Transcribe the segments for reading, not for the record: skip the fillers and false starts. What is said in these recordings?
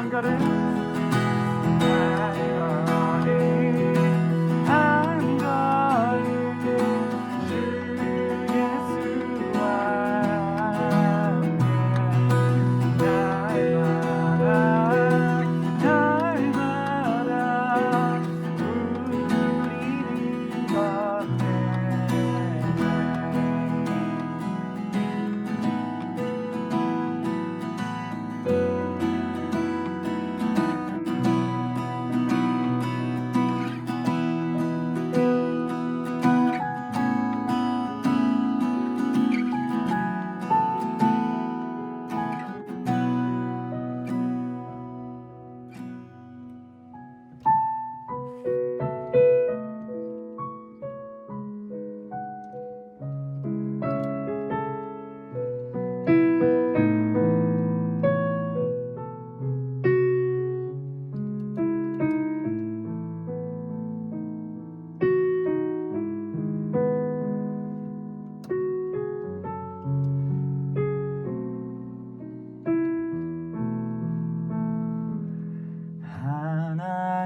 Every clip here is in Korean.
한가를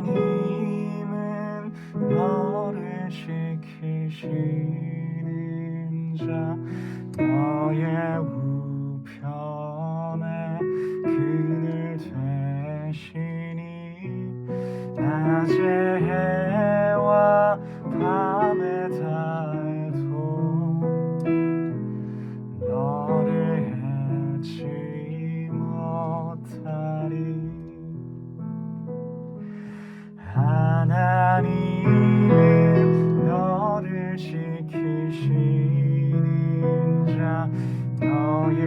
하나님은 너를 지키시는 자 너의 우편에 그늘 되시니 낮의 해와 밤의 달도 너를 해치 못하리. 하나님은 너를 지키시는 자 너의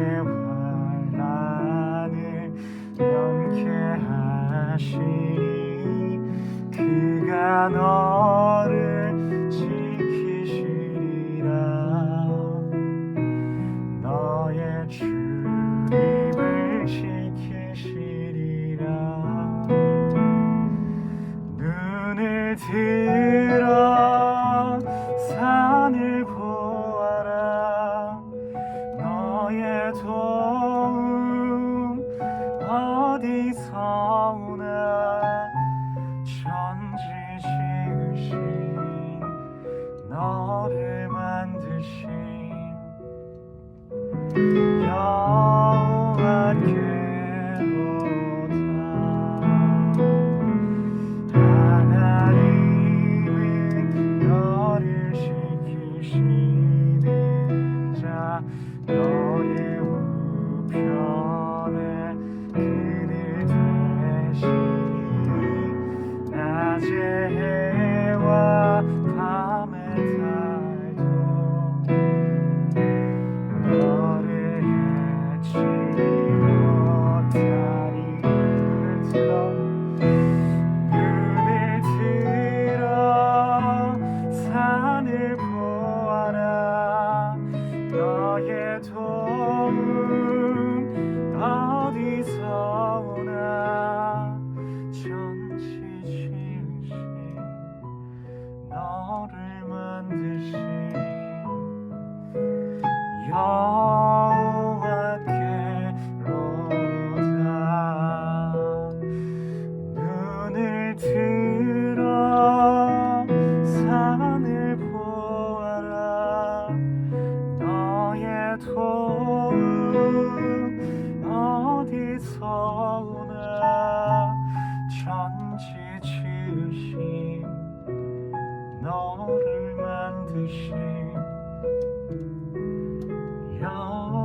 환난을 면케 하시니 그가 너를 지키시리라. 너의 출입을 지키시리라. 눈을 들어 산을 보아라. 너의 도움 어디서 오나. 천지 지으신 너를 만드신 여호와께로다. 하나님은 너를 지키시는 자 너의 우편에 그늘 되시니 낮의 해와 밤의 달도 너를 해치 못하리. 눈을 들어 산을 보아라. 너의 도움 어디서 오나. 천지 지으신 너를 만드신 여호와께로다. 눈을 들어 산을 보아라. 너의 도움 어디서 오나. 천지 지으신 너를 만드신 여호와께로다.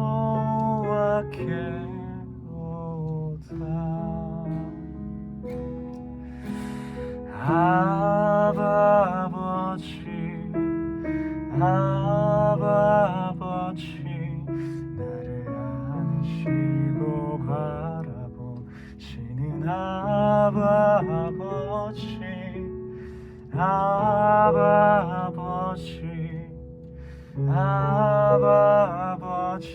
아버지 아버지 나를 안으시고 바라보시는 아버지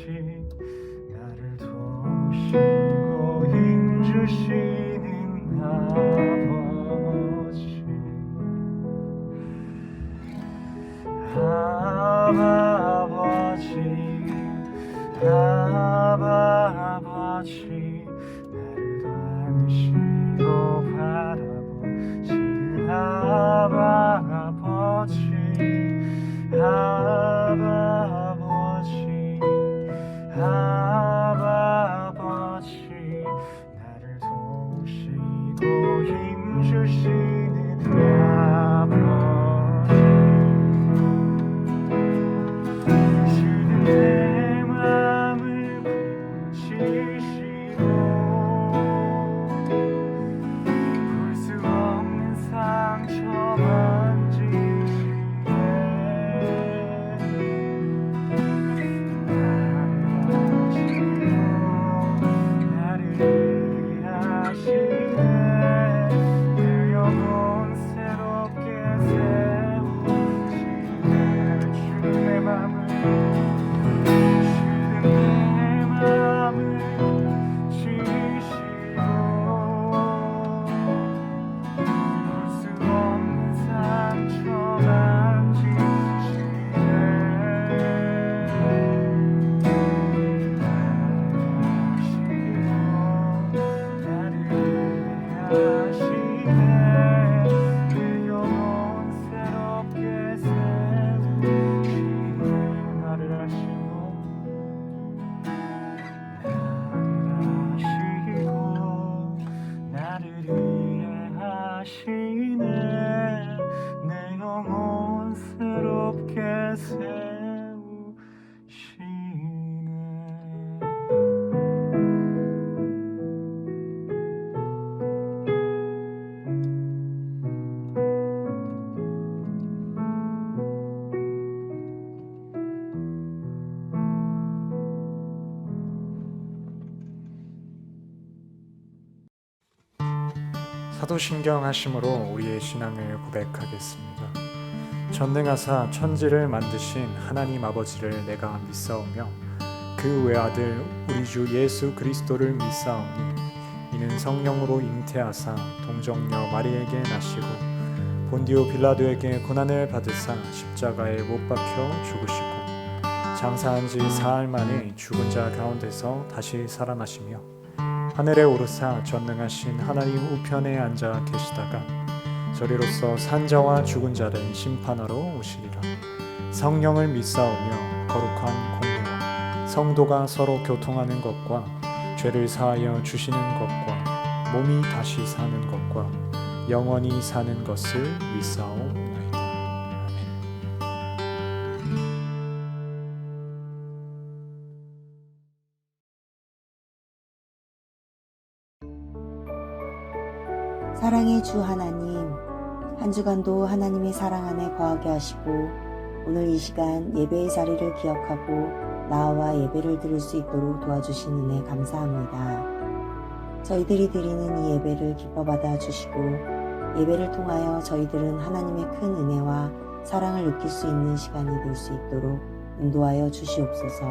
나를 도우시고 힘주시는 아버지. 아버지 나를 안시고 바라보시는 아버지 나를 도우시고 힘주시는 아버지 주는 내 맘을 고치시고 볼 수 없는 상처 만지시네 나를 위하시네 내 영혼 새롭게 세우시네 주는 내 맘을 지시고 볼 수 없는 상처 만지시네 나를 위하시네 내 영혼 새롭게 세우시네 나를 하시고 나를 위해 하시네 내 영혼 새롭게 세우시네 사도신경 하심으로 우리의 신앙을 고백하겠습니다. 전능하사 천지를 만드신 하나님 아버지를 내가 믿사오며 그 외아들 우리 주 예수 그리스도를 믿사오니 이는 성령으로 잉태하사 동정녀 마리에게 나시고 본디오 빌라도에게 고난을 받으사 십자가에 못 박혀 죽으시고 장사한 지 사흘 만에 죽은 자 가운데서 다시 살아나시며 하늘에 오르사 전능하신 하나님 우편에 앉아 계시다가 저리로서 산자와 죽은 자를 심판하러 오시리라. 성령을 믿사오며 거룩한 공회와 성도가 서로 교통하는 것과 죄를 사하여 주시는 것과 몸이 다시 사는 것과 영원히 사는 것을 믿사오나이다. 사랑의 주 하나님, 한 주간도 하나님의 사랑 안에 거하게 하시고 오늘 이 시간 예배의 자리를 기억하고 나와 예배를 드릴 수 있도록 도와주신 은혜 감사합니다. 저희들이 드리는 이 예배를 기뻐 받아주시고 예배를 통하여 저희들은 하나님의 큰 은혜와 사랑을 느낄 수 있는 시간이 될 수 있도록 인도하여 주시옵소서.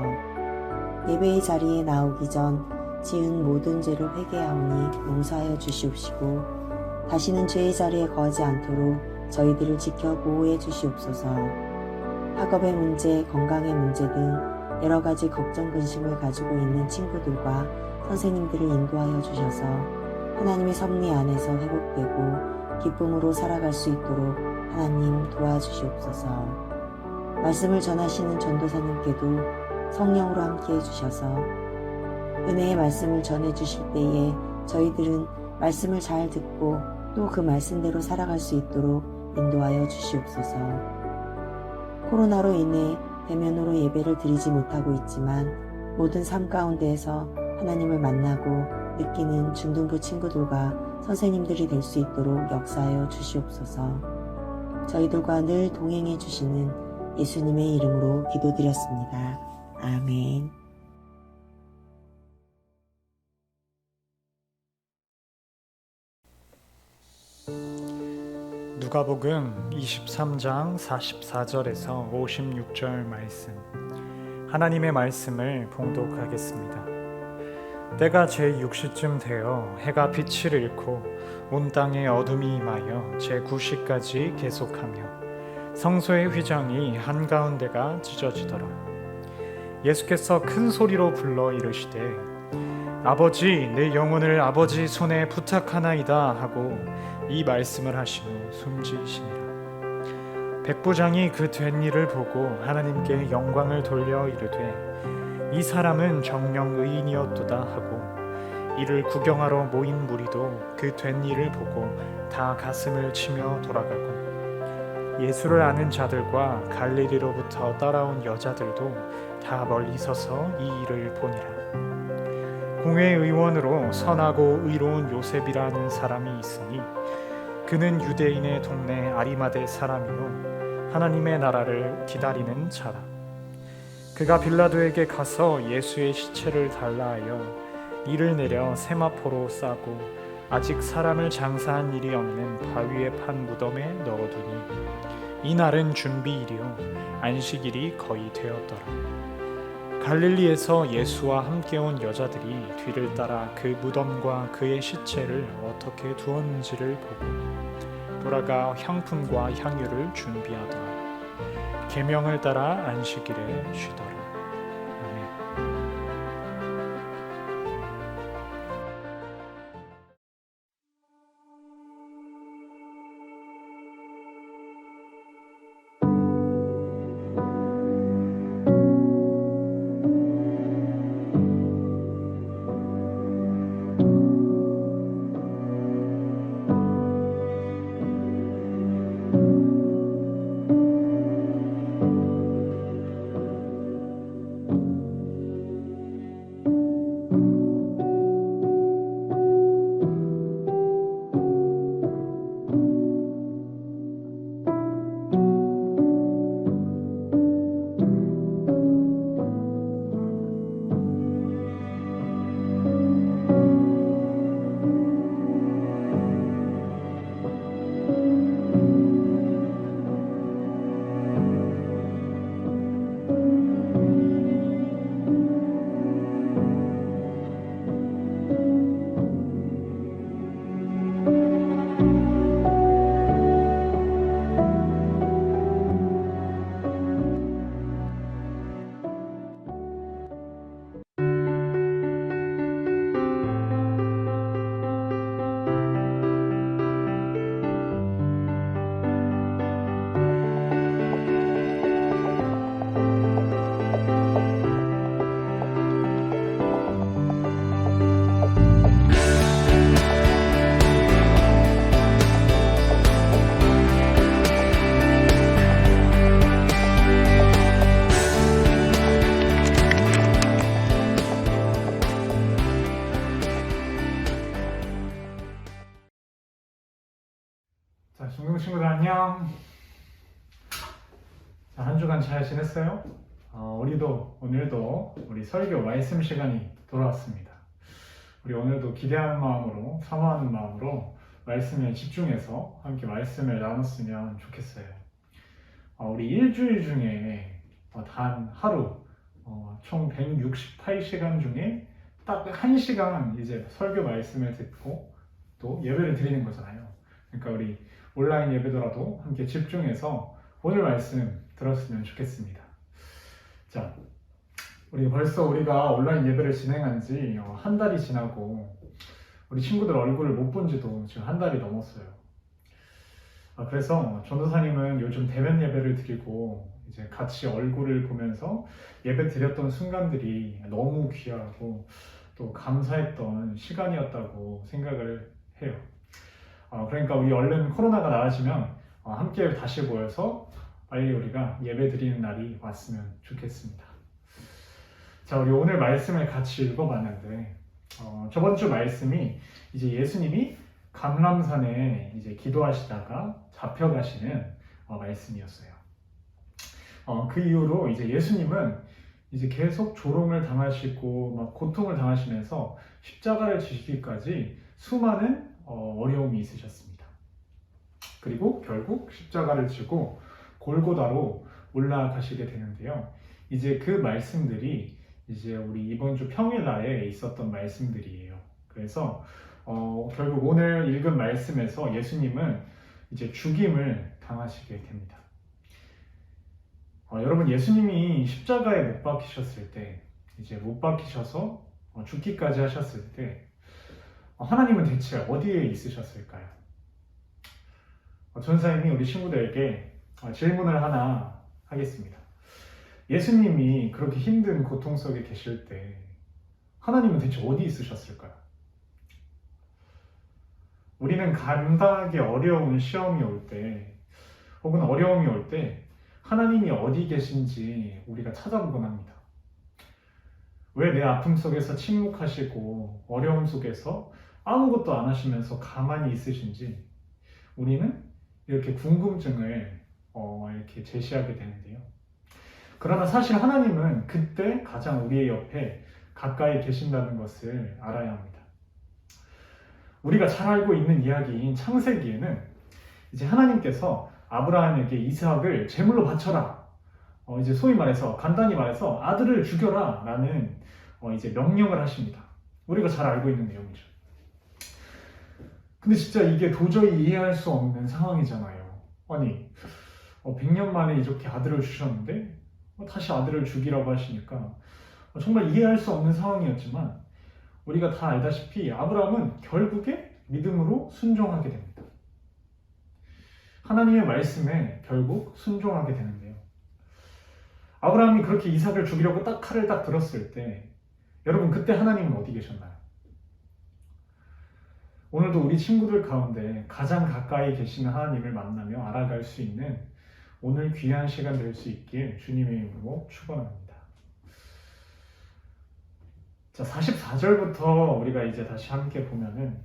예배의 자리에 나오기 전 지은 모든 죄를 회개하오니 용서하여 주시옵시고 다시는 죄의 자리에 거하지 않도록 저희들을 지켜 보호해 주시옵소서. 학업의 문제, 건강의 문제 등 여러 가지 걱정, 근심을 가지고 있는 친구들과 선생님들을 인도하여 주셔서 하나님의 섭리 안에서 회복되고 기쁨으로 살아갈 수 있도록 하나님 도와주시옵소서. 말씀을 전하시는 전도사님께도 성령으로 함께 해주셔서 은혜의 말씀을 전해주실 때에 저희들은 말씀을 잘 듣고 또 그 말씀대로 살아갈 수 있도록 인도하여 주시옵소서. 코로나로 인해 대면으로 예배를 드리지 못하고 있지만 모든 삶 가운데에서 하나님을 만나고 느끼는 중등부 친구들과 선생님들이 될 수 있도록 역사하여 주시옵소서. 저희들과 늘 동행해 주시는 예수님의 이름으로 기도드렸습니다. 아멘. 누가복음 23장 44절에서 56절 말씀, 하나님의 말씀을 봉독하겠습니다. 때가 제6시쯤 되어 해가 빛을 잃고 온 땅에 어둠이 임하여 제9시까지 계속하며 성소의 휘장이 한가운데가 찢어지더라. 예수께서 큰 소리로 불러 이르시되 아버지, 내 영혼을 아버지 손에 부탁하나이다 하고 이 말씀을 하신 후 숨지시니라. 백부장이 그 된 일을 보고 하나님께 영광을 돌려 이르되 이 사람은 정녕 의인이었도다 하고 이를 구경하러 모인 무리도 그 된 일을 보고 다 가슴을 치며 돌아가고 예수를 아는 자들과 갈릴리로부터 따라온 여자들도 다 멀리 서서 이 일을 보니라. 공회의원으로 선하고 의로운 요셉이라는 사람이 있으니 그는 유대인의 동네 아리마대 사람이요 하나님의 나라를 기다리는 자라. 그가 빌라도에게 가서 예수의 시체를 달라 하여 이를 내려 세마포로 싸고 아직 사람을 장사한 일이 없는 바위에 판 무덤에 넣어두니 이 날은 준비일이요 안식일이 거의 되었더라. 갈릴리에서 예수와 함께 온 여자들이 뒤를 따라 그 무덤과 그의 시체를 어떻게 두었는지를 보고 돌아가 향품과 향유를 준비하더라. 계명을 따라 안식일에 쉬더라. 아멘. 자, 중동 친구들 안녕. 자, 한 주간 잘 지냈어요? 오늘도 우리 설교 말씀 시간이 돌아왔습니다. 우리 오늘도 기대하는 마음으로, 사모하는 마음으로 말씀에 집중해서 함께 말씀을 나눴으면 좋겠어요. 우리 일주일 중에 단 하루 총 168시간 중에 딱 1시간 이제 설교 말씀을 듣고 또 예배를 드리는 거잖아요. 그러니까 우리 온라인 예배더라도 함께 집중해서 오늘 말씀 들었으면 좋겠습니다. 자, 우리가 온라인 예배를 진행한 지 한 달이 지나고 우리 친구들 얼굴을 못 본 지도 지금 한 달이 넘었어요. 그래서 전도사님은 요즘 대면 예배를 드리고 이제 같이 얼굴을 보면서 예배 드렸던 순간들이 너무 귀하고 또 감사했던 시간이었다고 생각을 해요. 그러니까 우리 얼른 코로나가 나아지면 함께 다시 모여서 빨리 우리가 예배 드리는 날이 왔으면 좋겠습니다. 자, 우리 오늘 말씀을 같이 읽어봤는데 저번 주 말씀이 이제 예수님이 감람산에 이제 기도하시다가 잡혀가시는 말씀이었어요. 그 이후로 이제 예수님은 이제 계속 조롱을 당하시고 막 고통을 당하시면서 십자가를 지시기까지 수많은 어려움이 있으셨습니다. 그리고 결국 십자가를 지고 골고다로 올라가시게 되는데요. 이제 그 말씀들이 이제 우리 이번 주 평일날에 있었던 말씀들이에요. 그래서 결국 오늘 읽은 말씀에서 예수님은 이제 죽임을 당하시게 됩니다. 여러분, 예수님이 십자가에 못 박히셨을 때 이제 못 박히셔서 죽기까지 하셨을 때 하나님은 대체 어디에 있으셨을까요? 전사님이 우리 친구들에게 질문을 하나 하겠습니다. 예수님이 그렇게 힘든 고통 속에 계실 때 하나님은 대체 어디 있으셨을까요? 우리는 간단하게 어려운 시험이 올 때, 혹은 어려움이 올 때 하나님이 어디 계신지 우리가 찾아보곤 합니다. 왜 내 아픔 속에서 침묵하시고 어려움 속에서 아무것도 안 하시면서 가만히 있으신지 우리는 이렇게 궁금증을 이렇게 제시하게 되는데요. 그러나 사실 하나님은 그때 가장 우리의 옆에 가까이 계신다는 것을 알아야 합니다. 우리가 잘 알고 있는 이야기인 창세기에는 이제 하나님께서 아브라함에게 이삭을 제물로 바쳐라. 이제 소위 말해서 간단히 말해서 아들을 죽여라 라는 이제 명령을 하십니다. 우리가 잘 알고 있는 내용이죠. 근데 진짜 이게 도저히 이해할 수 없는 상황이잖아요. 아니 100년 만에 이렇게 아들을 주셨는데 다시 아들을 죽이라고 하시니까 정말 이해할 수 없는 상황이었지만 우리가 다 알다시피 아브라함은 결국에 믿음으로 순종하게 됩니다. 하나님의 말씀에 결국 순종하게 되는데요. 아브라함이 그렇게 이삭을 죽이려고 칼을 딱 들었을 때 여러분 그때 하나님은 어디 계셨나요? 오늘도 우리 친구들 가운데 가장 가까이 계시는 하나님을 만나며 알아갈 수 있는 오늘 귀한 시간 될 수 있길 주님의 이름으로 축원합니다. 자, 44절부터 우리가 이제 다시 함께 보면은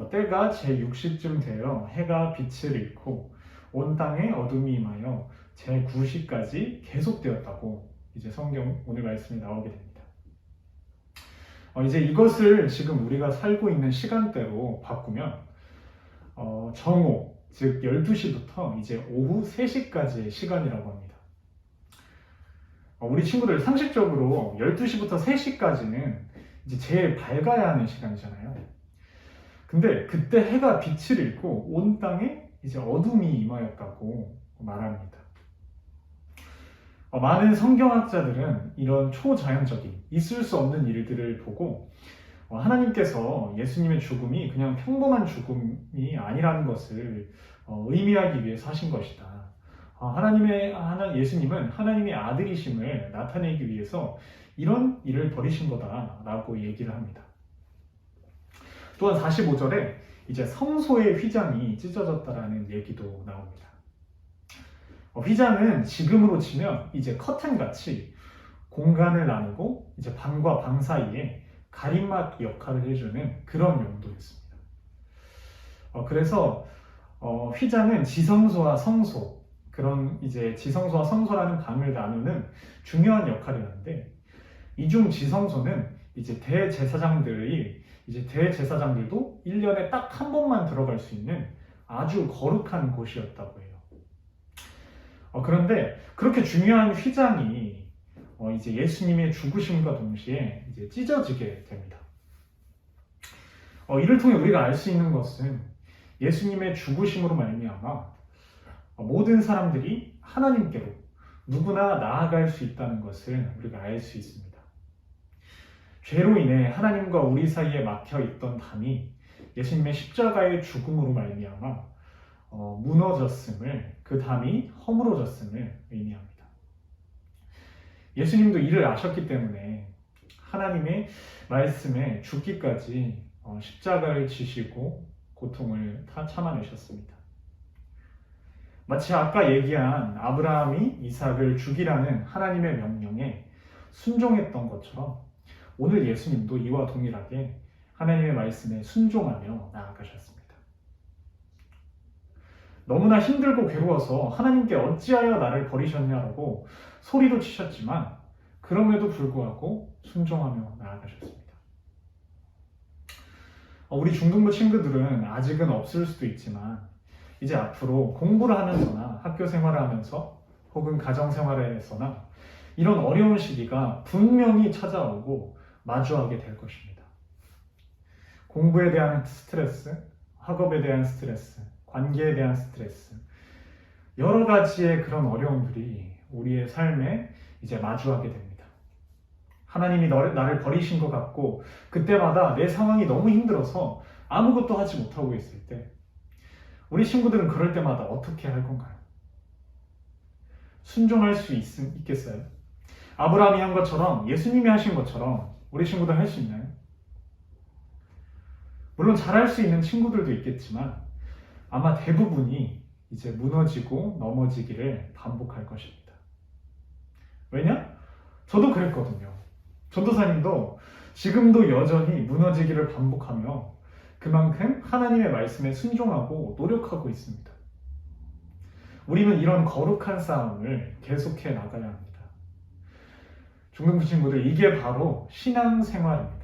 때가 제60쯤 되어 해가 빛을 잃고 온 땅에 어둠이 임하여 제90까지 계속되었다고 이제 성경 오늘 말씀이 나오게 됩니다. 이제 이것을 지금 우리가 살고 있는 시간대로 바꾸면 정오, 즉 12시부터 이제 오후 3시까지의 시간이라고 합니다. 우리 친구들 상식적으로 12시부터 3시까지는 이제 제일 밝아야 하는 시간이잖아요. 근데 그때 해가 빛을 잃고 온 땅에 이제 어둠이 임하였다고 말합니다. 많은 성경학자들은 이런 초자연적인 있을 수 없는 일들을 보고 하나님께서 예수님의 죽음이 그냥 평범한 죽음이 아니라는 것을 의미하기 위해서 하신 것이다. 예수님은 하나님의 아들이심을 나타내기 위해서 이런 일을 벌이신 거다라고 얘기를 합니다. 또한 45절에 이제 성소의 휘장이 찢어졌다라는 얘기도 나옵니다. 휘장은 지금으로 치면 이제 커튼같이 공간을 나누고 이제 방과 방 사이에 가림막 역할을 해주는 그런 용도였습니다. 그래서 휘장은 지성소와 성소, 그런 이제 지성소와 성소라는 방을 나누는 중요한 역할이었는데 이 중 지성소는 이제 대제사장들도 1년에 딱 한 번만 들어갈 수 있는 아주 거룩한 곳이었다고 해요. 그런데 그렇게 중요한 휘장이 이제 예수님의 죽으심과 동시에 이제 찢어지게 됩니다. 이를 통해 우리가 알 수 있는 것은 예수님의 죽으심으로 말미암아 모든 사람들이 하나님께로 누구나 나아갈 수 있다는 것을 우리가 알 수 있습니다. 죄로 인해 하나님과 우리 사이에 막혀 있던 담이 예수님의 십자가의 죽음으로 말미암아 무너졌음을, 그 담이 허물어졌음을 의미합니다. 예수님도 이를 아셨기 때문에 하나님의 말씀에 죽기까지 십자가를 지시고 고통을 다 참아내셨습니다. 마치 아까 얘기한 아브라함이 이삭을 죽이라는 하나님의 명령에 순종했던 것처럼 오늘 예수님도 이와 동일하게 하나님의 말씀에 순종하며 나아가셨습니다. 너무나 힘들고 괴로워서 하나님께 어찌하여 나를 버리셨냐라고 소리도 치셨지만 그럼에도 불구하고 순종하며 나아가셨습니다. 우리 중등부 친구들은 아직은 없을 수도 있지만 이제 앞으로 공부를 하면서나 학교 생활을 하면서 혹은 가정 생활에서나 이런 어려운 시기가 분명히 찾아오고 마주하게 될 것입니다. 공부에 대한 스트레스, 학업에 대한 스트레스, 관계에 대한 스트레스, 여러 가지의 그런 어려움들이 우리의 삶에 이제 마주하게 됩니다. 하나님이 나를 버리신 것 같고 그때마다 내 상황이 너무 힘들어서 아무것도 하지 못하고 있을 때 우리 친구들은 그럴 때마다 어떻게 할 건가요? 순종할 수 있겠어요? 아브라함이 한 것처럼 예수님이 하신 것처럼 우리 친구들 할 수 있나요? 물론 잘할 수 있는 친구들도 있겠지만 아마 대부분이 이제 무너지고 넘어지기를 반복할 것입니다. 왜냐? 저도 그랬거든요. 전도사님도 지금도 여전히 무너지기를 반복하며 그만큼 하나님의 말씀에 순종하고 노력하고 있습니다. 우리는 이런 거룩한 싸움을 계속해 나가야 합니다. 중등부 친구들, 이게 바로 신앙생활입니다.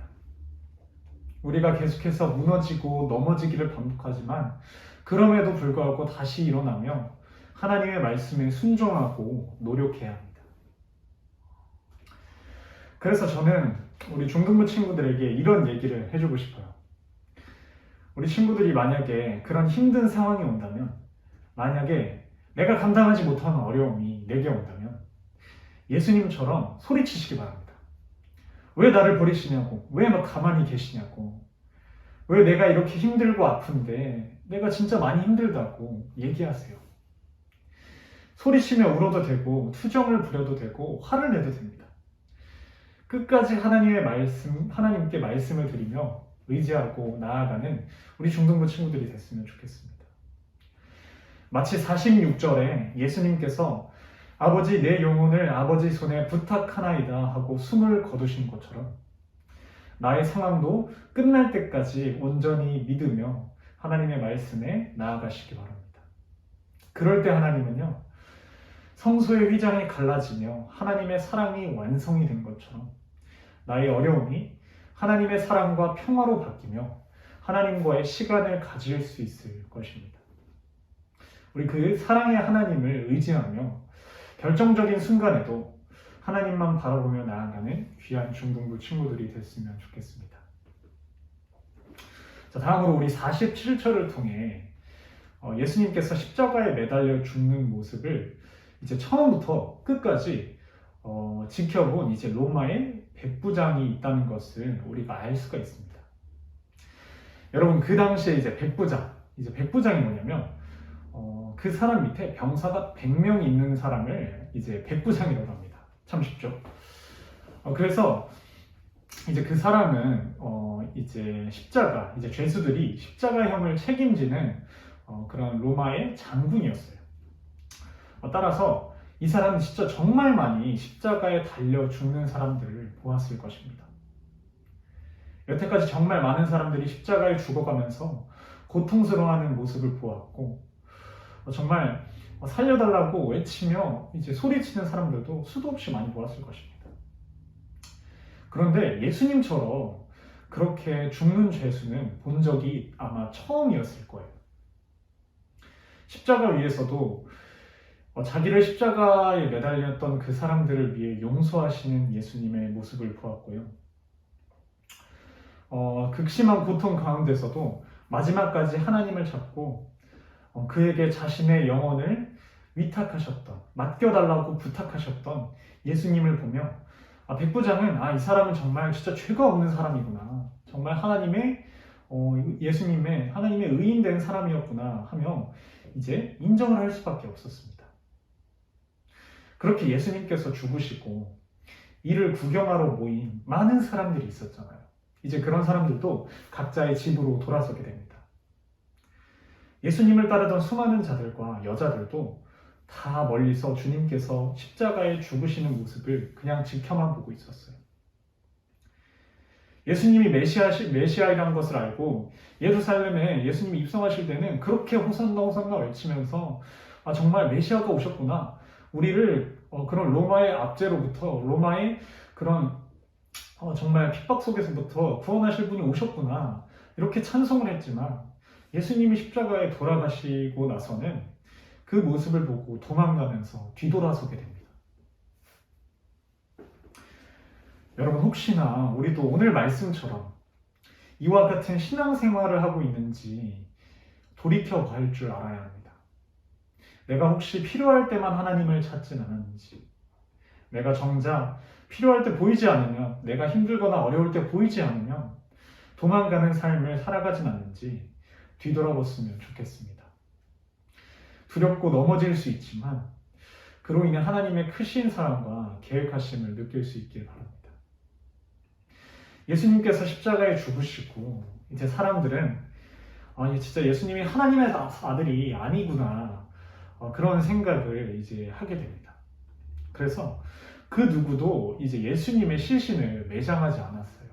우리가 계속해서 무너지고 넘어지기를 반복하지만 그럼에도 불구하고 다시 일어나며 하나님의 말씀에 순종하고 노력해야 합니다. 그래서 저는 우리 중등부 친구들에게 이런 얘기를 해주고 싶어요. 우리 친구들이 만약에 그런 힘든 상황이 온다면, 만약에 내가 감당하지 못하는 어려움이 내게 온다면 예수님처럼 소리치시기 바랍니다. 왜 나를 버리시냐고, 왜 막 가만히 계시냐고, 왜 내가 이렇게 힘들고 아픈데 내가 진짜 많이 힘들다고 얘기하세요. 소리치며 울어도 되고 투정을 부려도 되고 화를 내도 됩니다. 끝까지 하나님께 말씀을 드리며 의지하고 나아가는 우리 중등부 친구들이 됐으면 좋겠습니다. 마치 46절에 예수님께서 아버지 내 영혼을 아버지 손에 부탁하나이다 하고 숨을 거두신 것처럼 나의 상황도 끝날 때까지 온전히 믿으며 하나님의 말씀에 나아가시기 바랍니다. 그럴 때 하나님은요, 성소의 휘장이 갈라지며 하나님의 사랑이 완성이 된 것처럼 나의 어려움이 하나님의 사랑과 평화로 바뀌며 하나님과의 시간을 가질 수 있을 것입니다. 우리 그 사랑의 하나님을 의지하며 결정적인 순간에도 하나님만 바라보며 나아가는 귀한 중등부 친구들이 됐으면 좋겠습니다. 자, 다음으로 우리 47절을 통해 예수님께서 십자가에 매달려 죽는 모습을 이제 처음부터 끝까지 지켜본 이제 로마의 백부장이 있다는 것을 우리가 알 수가 있습니다. 여러분, 그 당시에 이제 백부장이 뭐냐면 그 사람 밑에 병사가 100명 있는 사람을 이제 백부장이라고 합니다. 참 쉽죠? 그래서 이제 그 사람은 이제 이제 죄수들이 십자가형을 책임지는 그런 로마의 장군이었어요. 따라서 이 사람은 진짜 정말 많이 십자가에 달려 죽는 사람들을 보았을 것입니다. 여태까지 정말 많은 사람들이 십자가에 죽어가면서 고통스러워하는 모습을 보았고, 정말 살려달라고 외치며 이제 소리치는 사람들도 수도 없이 많이 보았을 것입니다. 그런데 예수님처럼 그렇게 죽는 죄수는 본 적이 아마 처음이었을 거예요. 십자가 위에서도 자기를 십자가에 매달렸던 그 사람들을 위해 용서하시는 예수님의 모습을 보았고요. 극심한 고통 가운데서도 마지막까지 하나님을 잡고 그에게 자신의 영혼을 위탁하셨던, 맡겨달라고 부탁하셨던 예수님을 보며 백부장은 이 사람은 정말 진짜 죄가 없는 사람이구나, 정말 하나님의 의인된 사람이었구나 하며 이제 인정을 할 수밖에 없었습니다. 그렇게 예수님께서 죽으시고 이를 구경하러 모인 많은 사람들이 있었잖아요. 이제 그런 사람들도 각자의 집으로 돌아서게 됩니다. 예수님을 따르던 수많은 자들과 여자들도 다 멀리서 주님께서 십자가에 죽으시는 모습을 그냥 지켜만 보고 있었어요. 예수님이 메시아이라는 것을 알고 예루살렘에 예수님이 입성하실 때는 그렇게 호산나 호산나 외치면서 정말 메시아가 오셨구나, 우리를 그런 로마의 압제로부터, 로마의 그런 정말 핍박 속에서부터 구원하실 분이 오셨구나, 이렇게 찬송을 했지만 예수님이 십자가에 돌아가시고 나서는 그 모습을 보고 도망가면서 뒤돌아서게 됩니다. 여러분, 혹시나 우리도 오늘 말씀처럼 이와 같은 신앙생활을 하고 있는지 돌이켜볼 줄 알아야 합니다. 내가 혹시 필요할 때만 하나님을 찾진 않았는지, 내가 정작 필요할 때 보이지 않으면, 내가 힘들거나 어려울 때 보이지 않으면 도망가는 삶을 살아가진 않는지 뒤돌아봤으면 좋겠습니다. 두렵고 넘어질 수 있지만 그로 인해 하나님의 크신 사랑과 계획하심을 느낄 수 있길 바랍니다. 예수님께서 십자가에 죽으시고 이제 사람들은 아니 진짜 예수님이 하나님의 아들이 아니구나 그런 생각을 이제 하게 됩니다. 그래서 그 누구도 이제 예수님의 시신을 매장하지 않았어요.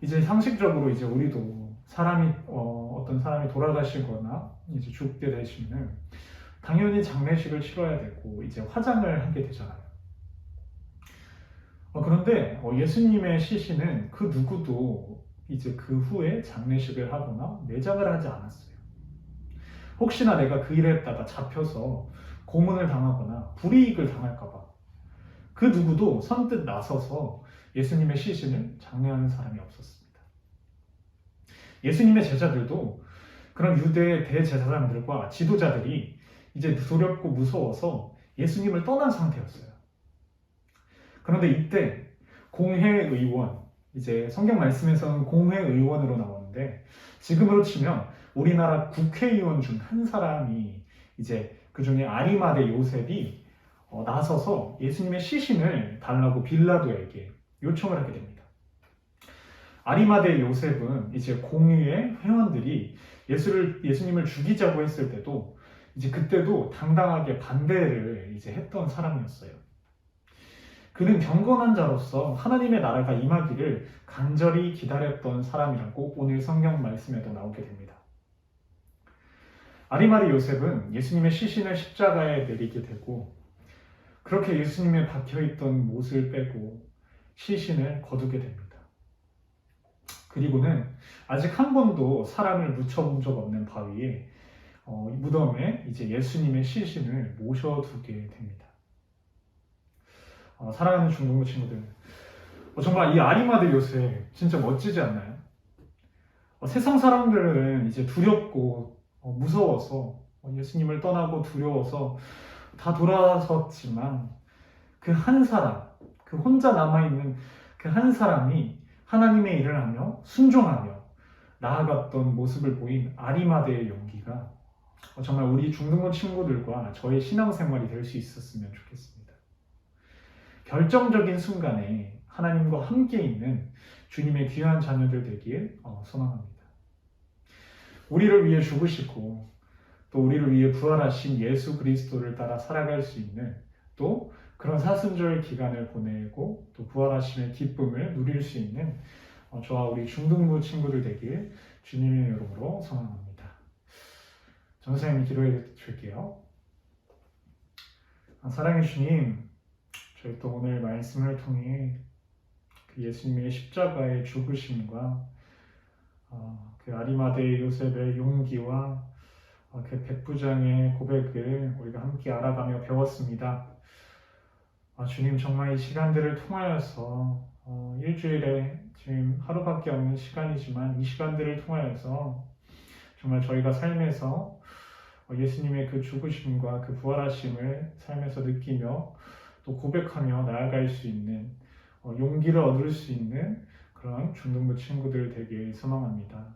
이제 상식적으로 이제 우리도 사람이 어떤 사람이 돌아가시거나 이제 죽게 되시면 당연히 장례식을 치러야 되고 이제 화장을 하게 되잖아요. 그런데 예수님의 시신은 그 누구도 이제 그 후에 장례식을 하거나 매장을 하지 않았어요. 혹시나 내가 그 일에 했다가 잡혀서 고문을 당하거나 불이익을 당할까봐 그 누구도 선뜻 나서서 예수님의 시신을 장례하는 사람이 없었습니다. 예수님의 제자들도 그런 유대의 대제사장들과 지도자들이 이제 두렵고 무서워서 예수님을 떠난 상태였어요. 그런데 이때 공회의원, 이제 성경 말씀에서는 공회의원으로 나오는데 지금으로 치면 우리나라 국회의원 중 한 사람이 이제 그 중에 아리마대 요셉이 나서서 예수님의 시신을 달라고 빌라도에게 요청을 하게 됩니다. 아리마대 요셉은 이제 공의회 회원들이 예수님을 죽이자고 했을 때도 이제 그때도 당당하게 반대를 이제 했던 사람이었어요. 그는 경건한 자로서 하나님의 나라가 임하기를 간절히 기다렸던 사람이라고 오늘 성경 말씀에도 나오게 됩니다. 아리마대 요셉은 예수님의 시신을 십자가에 내리게 되고 그렇게 예수님의 박혀있던 못을 빼고 시신을 거두게 됩니다. 그리고는 아직 한 번도 사람을 묻혀본 적 없는 바위에 무덤에 이제 예수님의 시신을 모셔두게 됩니다. 사랑하는 중동부 친구들, 정말 이 아리마대 요셉 진짜 멋지지 않나요? 세상 사람들은 이제 두렵고 무서워서 예수님을 떠나고 두려워서 다 돌아섰지만 그 한 사람, 그 혼자 남아있는 그 한 사람이 하나님의 일을 하며 순종하며 나아갔던 모습을 보인 아리마대의 용기가 정말 우리 중등부 친구들과 저의 신앙생활이 될 수 있었으면 좋겠습니다. 결정적인 순간에 하나님과 함께 있는 주님의 귀한 자녀들 되길 소망합니다. 우리를 위해 죽으시고 또 우리를 위해 부활하신 예수 그리스도를 따라 살아갈 수 있는 또 그런 사순절 기간을 보내고 또 부활하심의 기쁨을 누릴 수 있는 저와 우리 중등부 친구들 되길 주님의 이름으로 소망합니다. 전사님이 기도해 줄게요. 사랑의 주님, 저희 또 오늘 말씀을 통해 그 예수님의 십자가의 죽으심과 그 아리마대 요셉의 용기와 그 백부장의 고백을 우리가 함께 알아가며 배웠습니다. 주님, 정말 이 시간들을 통하여서 일주일에 지금 하루밖에 없는 시간이지만 이 시간들을 통하여서 정말 저희가 삶에서 예수님의 그 죽으심과 그 부활하심을 삶에서 느끼며 또 고백하며 나아갈 수 있는 용기를 얻을 수 있는 그런 중등부 친구들 되길 소망합니다.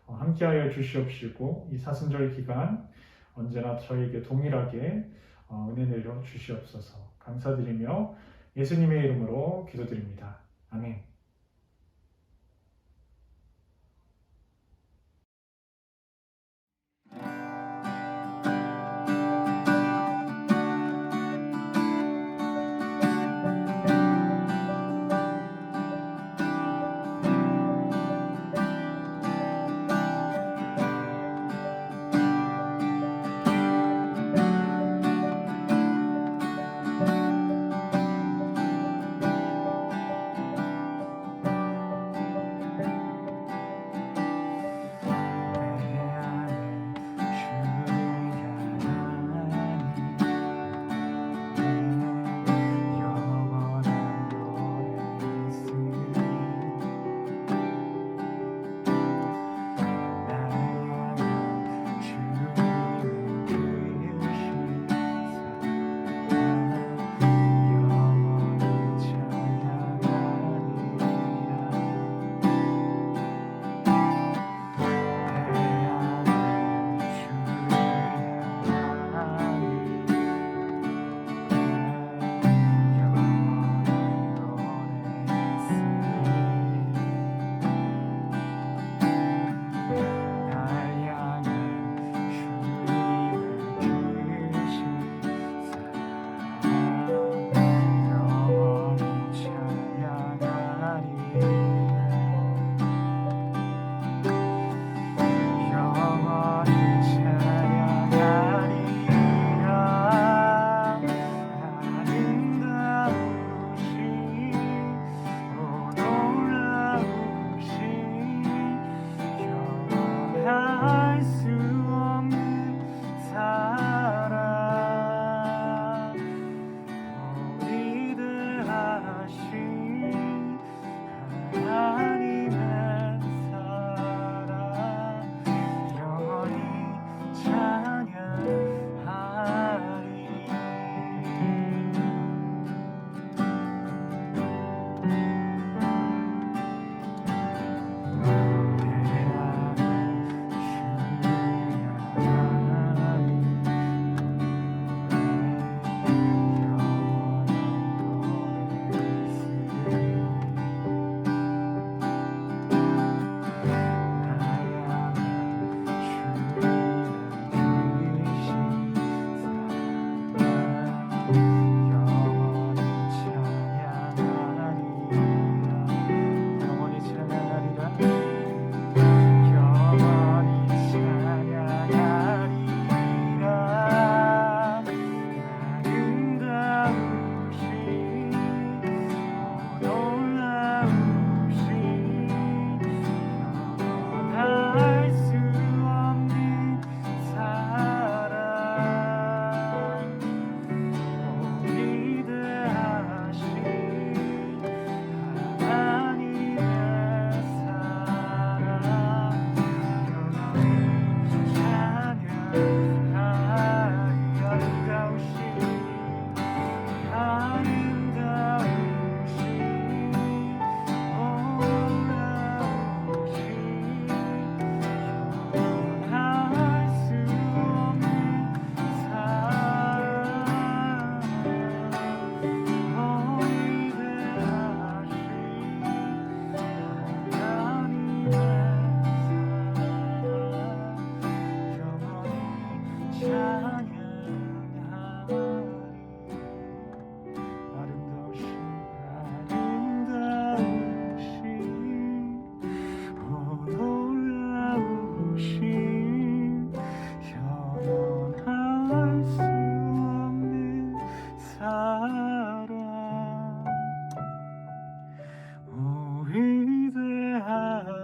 함께하여 주시옵시고 이 사순절 기간 언제나 저에게 동일하게 은혜 내려 주시옵소서. 감사드리며 예수님의 이름으로 기도드립니다. 아멘.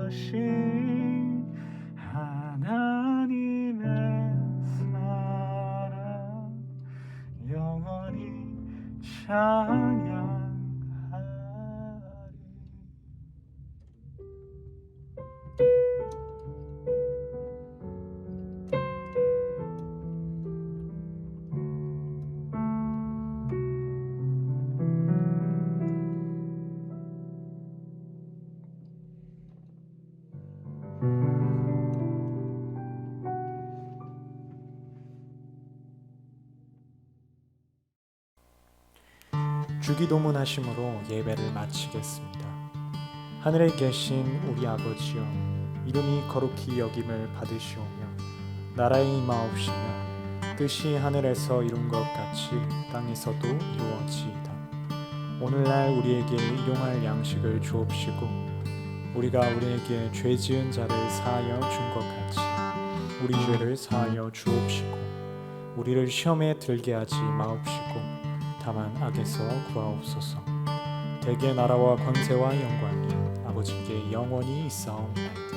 거하신 하나님의 사랑 영원히 찬양하리. 주기도문 하심으로 예배를 마치겠습니다. 하늘에 계신 우리 아버지여, 이름이 거룩히 여김을 받으시오며 나라의 임하옵시며 뜻이 하늘에서 이룬 것 같이 땅에서도 이루어지이다. 오늘날 우리에게 일용할 양식을 주옵시고 우리가 우리에게 죄 지은 자를 사하여 준 것 같이 우리 죄를 사하여 주옵시고 우리를 시험에 들게 하지 마옵시고 다만 악에서 구하옵소서. 대개 나라와 권세와 영광이 아버지께 영원히 있사옵나이다.